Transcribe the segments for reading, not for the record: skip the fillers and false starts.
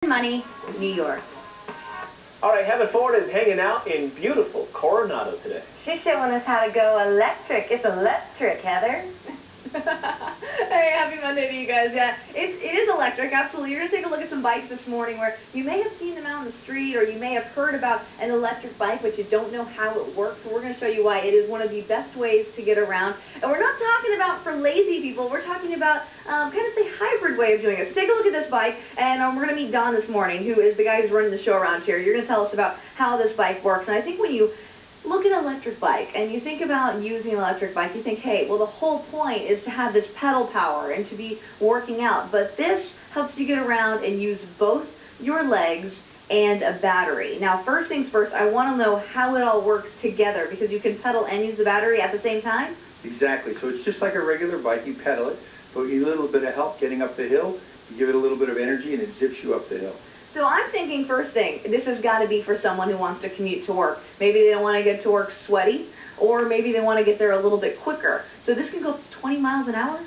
Money, New York. All right, Heather Ford is hanging out in beautiful Coronado today. She's showing us how to go electric. It's electric, Heather. Hey, happy Monday to you guys. Yeah, it is electric, absolutely. You're going to take a look at some bikes this morning where you may have seen them out on the street or you may have heard about an electric bike, but you don't know how it works. So we're going to show you why it is one of the best ways to get around. And we're not talking about for lazy people. We're talking about kind of the hybrid way of doing it. So take a look at this bike, and we're going to meet Don this morning, who is the guy who's running the show around here. You're going to tell us about how this bike works. And I think when you look at an electric bike and you think about using an electric bike, you think, hey, well, the whole point is to have this pedal power and to be working out. But this helps you get around and use both your legs and a battery. Now, first things first, I want to know how it all works together, because you can pedal and use the battery at the same time? Exactly. So it's just like a regular bike. You pedal it, but you need a little bit of help getting up the hill. You give it a little bit of energy, and it zips you up the hill. So I'm thinking, first thing, this has got to be for someone who wants to commute to work. Maybe they don't want to get to work sweaty, or maybe they want to get there a little bit quicker. So this can go up to 20 miles an hour?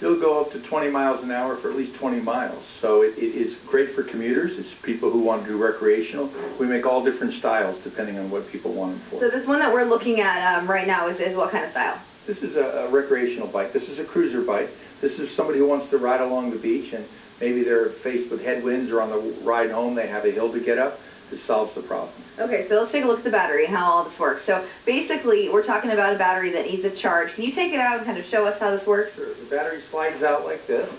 It'll go up to 20 miles an hour for at least 20 miles. So it is great for commuters. It's people who want to do recreational. We make all different styles depending on what people want them for. So this one that we're looking at right now is what kind of style? This is a recreational bike. This is a cruiser bike. This is somebody who wants to ride along the beach, and maybe they're faced with headwinds, or on the ride home they have a hill to get up. This solves the problem. Okay, so let's take a look at the battery and how all this works. So basically, we're talking about a battery that needs a charge. Can you take it out and kind of show us how this works? Sure. The battery slides out like this.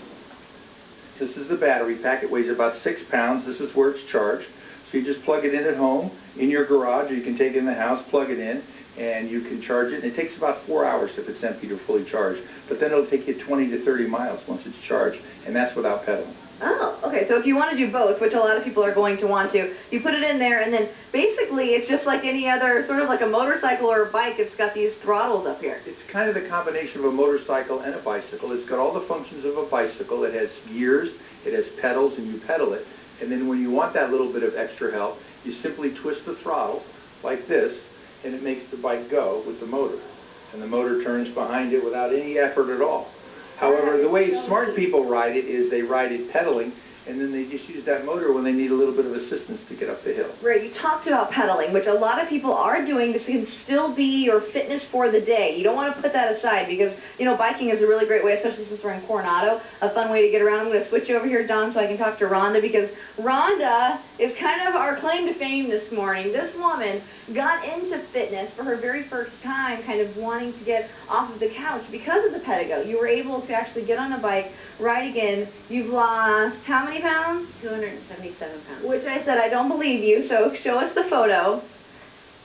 This is the battery pack. It weighs about 6 pounds. This is where it's charged. So you just plug it in at home, in your garage, or you can take it in the house, plug it in, and you can charge it. And it takes about 4 hours if it's empty to fully charged. But then it'll take you 20 to 30 miles once it's charged, and that's without pedaling. Oh, okay. So if you want to do both, which a lot of people are going to want to, you put it in there, and then basically it's just like any other, sort of like a motorcycle or a bike. It's got these throttles up here. It's kind of the combination of a motorcycle and a bicycle. It's got all the functions of a bicycle. It has gears, it has pedals, and you pedal it. And then when you want that little bit of extra help, you simply twist the throttle like this, and it makes the bike go with the motor. And the motor turns behind it without any effort at all. However, the way smart people ride it is they ride it pedaling, and then they just use that motor when they need a little bit of assistance to get up the hill. Right, you talked about pedaling, which a lot of people are doing. This can still be your fitness for the day. You don't want to put that aside because, you know, biking is a really great way, especially since we're in Coronado, a fun way to get around. I'm going to switch over here, Don, so I can talk to Rhonda, because Rhonda is kind of our claim to fame this morning. This woman got into fitness for her very first time, kind of wanting to get off of the couch because of the Pedego. You were able to actually get on a bike, ride again. You've lost how many pounds? 277 pounds. Which I said, I don't believe you, so show us the photo.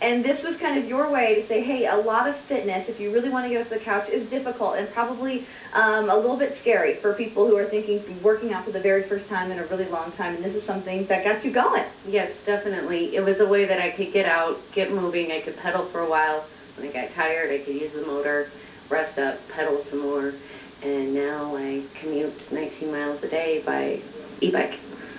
And this was kind of your way to say, hey, a lot of fitness, if you really want to get off the couch, is difficult and probably a little bit scary for people who are thinking working out for the very first time in a really long time. And this is something that got you going. Yes, definitely. It was a way that I could get out, get moving. I could pedal for a while. When I got tired, I could use the motor, rest up, pedal some more. And now I commute 19 miles a day by e-bike.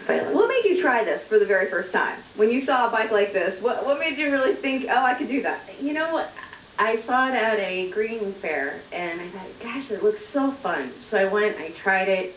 What made you try this for the very first time? When you saw a bike like this, what made you really think, oh, I could do that? You know what? I saw it at a green fair, and I thought, gosh, it looks so fun. So I went, I tried it,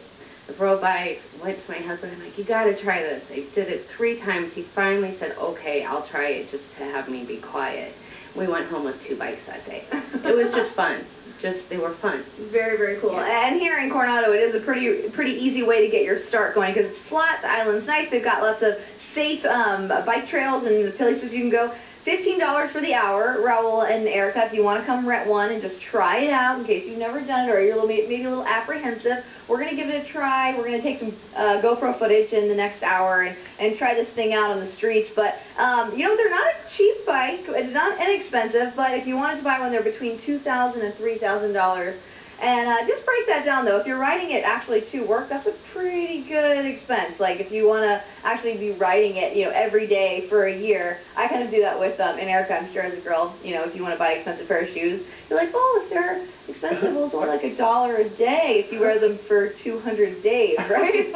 I rode by, went to my husband, I'm like, you got to try this. I did it 3 times. He finally said, okay, I'll try it, just to have me be quiet. We went home with 2 bikes that day. It was just fun. They were fun. Very, very cool. Yeah. And here in Coronado, it is a pretty easy way to get your start going, because it's flat, the island's nice, they've got lots of safe bike trails and places you can go. $15 for the hour, Raul and Erica, if you want to come rent one and just try it out in case you've never done it or you're maybe a little apprehensive. We're going to give it a try. We're going to take some GoPro footage in the next hour and try this thing out on the streets. But, you know, they're not a cheap bike. It's not inexpensive, but if you wanted to buy one, they're between $2,000 and $3,000. And just break that down, though. If you're riding it actually to work, that's a pretty good expense. Like, if you want to actually be riding it, you know, every day for a year, I kind of do that with and Erica, I'm sure, as a girl, you know, if you want to buy an expensive pair of shoes, you're like, oh, if they're expensive, well, it's only like $1 a day if you wear them for 200 days, right?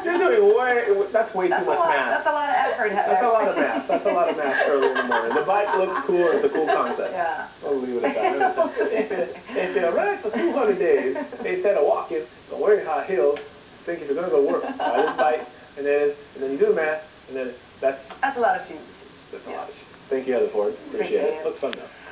You're doing that's way too much math. That's a lot of effort. That's a lot of math. That's a lot of math early in the morning. The bike looks cool. It's a cool concept. Yeah. I'll leave it at that. If you ride for 200 days, instead of walking, or wearing high heels, think if you're going to go work, buy this bike, and then you do the math, and then that's That's a lot of shoes. a lot of shoes. Thank you, Heather Ford. Appreciate it. Looks fun though.